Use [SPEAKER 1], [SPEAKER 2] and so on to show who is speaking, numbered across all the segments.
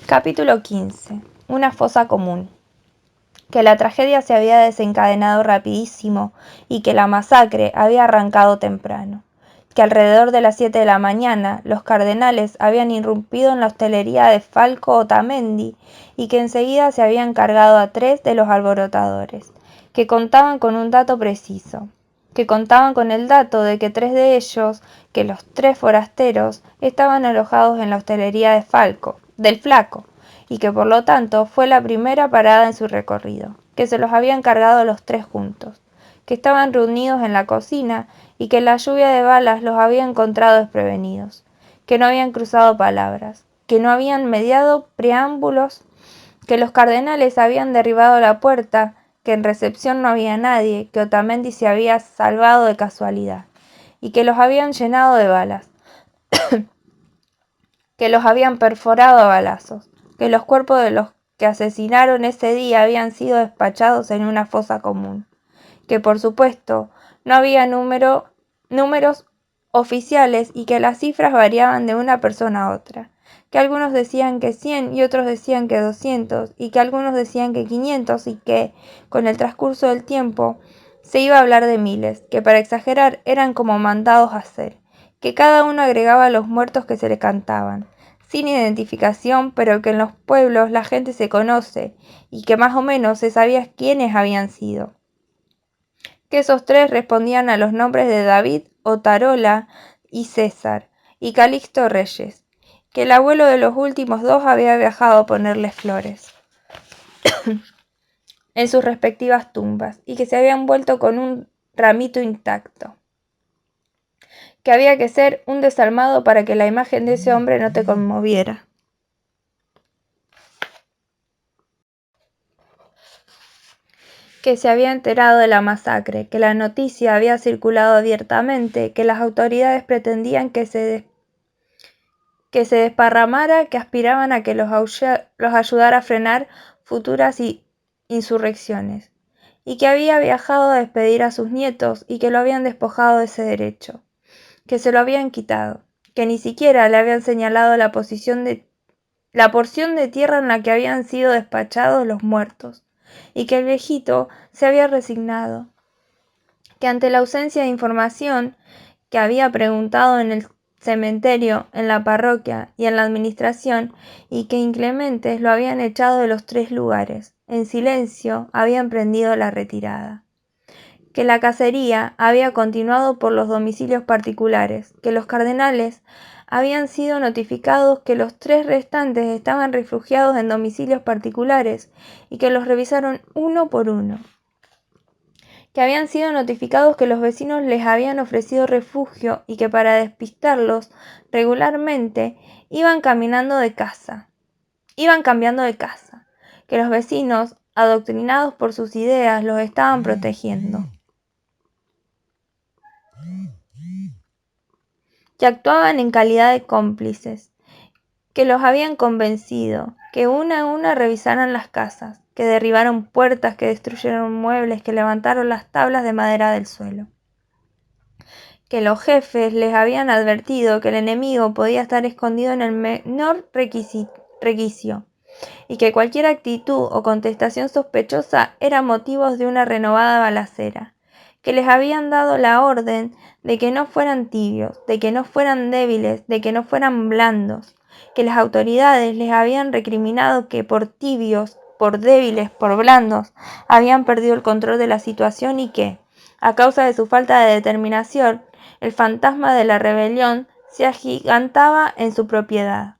[SPEAKER 1] Capítulo 15. Una fosa común. Que la tragedia se había desencadenado rapidísimo y que la masacre había arrancado temprano. Que alrededor de las 7 de la mañana los cardenales habían irrumpido en la hostelería de Falco Otamendi y que enseguida se habían cargado a 3 de los alborotadores, que contaban con un dato preciso. Que contaban con el dato de que 3 de ellos, que los 3 forasteros, estaban alojados en la hostelería del Flaco, y que por lo tanto fue la primera parada en su recorrido, que se los habían cargado los 3 juntos, que estaban reunidos en la cocina y que la lluvia de balas los había encontrado desprevenidos, que no habían cruzado palabras, que no habían mediado preámbulos, que los cardenales habían derribado la puerta, que en recepción no había nadie, que Otamendi se había salvado de casualidad, y que los habían llenado de balas, que los habían perforado a balazos, que los cuerpos de los que asesinaron ese día habían sido despachados en una fosa común, que por supuesto no había números oficiales y que las cifras variaban de una persona a otra, que algunos decían que 100 y otros decían que 200 y que algunos decían que 500 y que, con el transcurso del tiempo, se iba a hablar de miles, que para exagerar eran como mandados a hacer, que cada uno agregaba los muertos que se le cantaban, sin identificación, pero que en los pueblos la gente se conoce y que más o menos se sabía quiénes habían sido. Que esos 3 respondían a los nombres de David, Otarola y César, y Calixto Reyes, que el abuelo de los últimos 2 había viajado a ponerles flores en sus respectivas tumbas, y que se habían vuelto con un ramito intacto. Que había que ser un desalmado para que la imagen de ese hombre no te conmoviera. Que se había enterado de la masacre, que la noticia había circulado abiertamente, que las autoridades pretendían que se desparramara, que aspiraban a que los ayudara a frenar futuras insurrecciones, y que había viajado a despedir a sus nietos y que lo habían despojado de ese derecho, que se lo habían quitado, que ni siquiera le habían señalado la porción de tierra en la que habían sido despachados los muertos, y que el viejito se había resignado, que ante la ausencia de información, que había preguntado en el cementerio, en la parroquia y en la administración, y que inclementes lo habían echado de los 3 lugares. En silencio había emprendido la retirada. Que la cacería había continuado por los domicilios particulares, que los cardenales habían sido notificados que los 3 restantes estaban refugiados en domicilios particulares y que los revisaron uno por uno. Que habían sido notificados que los vecinos les habían ofrecido refugio y que para despistarlos regularmente iban cambiando de casa, que los vecinos, adoctrinados por sus ideas, los estaban protegiendo, que actuaban en calidad de cómplices, que los habían convencido, que una a una revisaran las casas, que derribaron puertas, que destruyeron muebles, que levantaron las tablas de madera del suelo. Que los jefes les habían advertido que el enemigo podía estar escondido en el menor requicio, y que cualquier actitud o contestación sospechosa era motivo de una renovada balacera, que les habían dado la orden de que no fueran tibios, de que no fueran débiles, de que no fueran blandos, que las autoridades les habían recriminado que por tibios, por débiles, por blandos, habían perdido el control de la situación y que, a causa de su falta de determinación, el fantasma de la rebelión se agigantaba en su propiedad,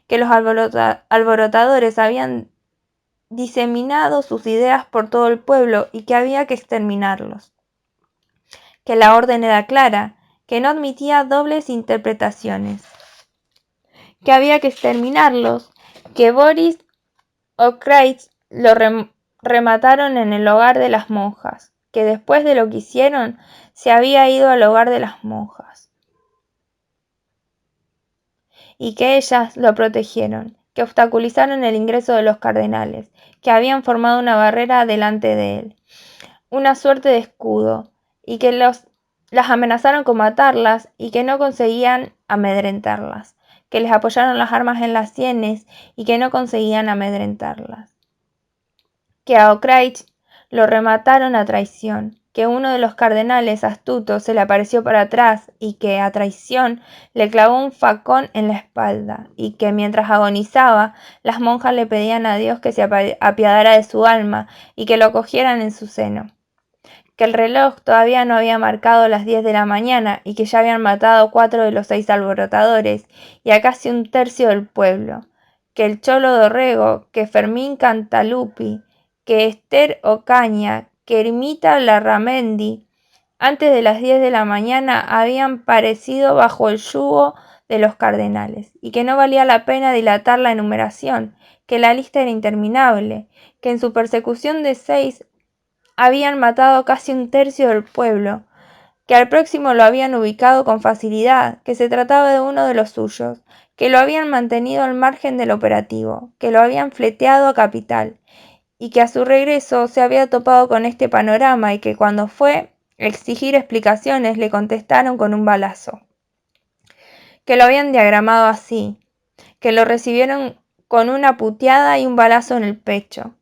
[SPEAKER 1] que los alborotadores habían diseminado sus ideas por todo el pueblo y que había que exterminarlos, que la orden era clara, que no admitía dobles interpretaciones, que había que exterminarlos, que Boris O'Kreitz lo remataron en el hogar de las monjas, que después de lo que hicieron se había ido al hogar de las monjas, y que ellas lo protegieron, que obstaculizaron el ingreso de los cardenales, que habían formado una barrera delante de él, una suerte de escudo, y que las amenazaron con matarlas y que no conseguían amedrentarlas, que les apoyaron las armas en las sienes y que no conseguían amedrentarlas. Que a Okrach lo remataron a traición, que uno de los cardenales astutos se le apareció por atrás y que, a traición, le clavó un facón en la espalda, y que mientras agonizaba, las monjas le pedían a Dios que se apiadara de su alma y que lo acogieran en su seno. Que el reloj todavía no había marcado las 10 de la mañana y que ya habían matado 4 de los 6 alborotadores y a casi un tercio del pueblo. Que el Cholo Dorrego, que Fermín Cantalupi, que Esther Ocaña, que Ermita Larramendi, antes de las 10 de la mañana habían parecido bajo el yugo de los cardenales, y que no valía la pena dilatar la enumeración, que la lista era interminable, que en su persecución de 6 habían matado casi un tercio del pueblo, que al próximo lo habían ubicado con facilidad, que se trataba de uno de los suyos, que lo habían mantenido al margen del operativo, que lo habían fleteado a capital, y que a su regreso se había topado con este panorama y que cuando fue a exigir explicaciones le contestaron con un balazo, que lo habían diagramado así, que lo recibieron con una puteada y un balazo en el pecho,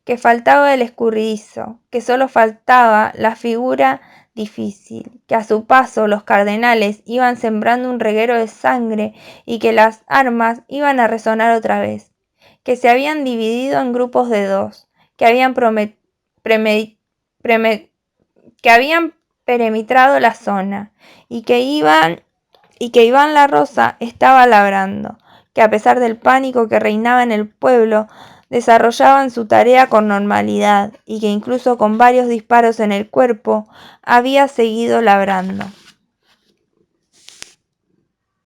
[SPEAKER 1] que faltaba el escurridizo, que solo faltaba la figura difícil, que a su paso los cardenales iban sembrando un reguero de sangre y que las armas iban a resonar otra vez, que se habían dividido en grupos de 2, que habían perimetrado la zona y que Iván La Rosa estaba labrando, que a pesar del pánico que reinaba en el pueblo, desarrollaban su tarea con normalidad y que incluso con varios disparos en el cuerpo había seguido labrando.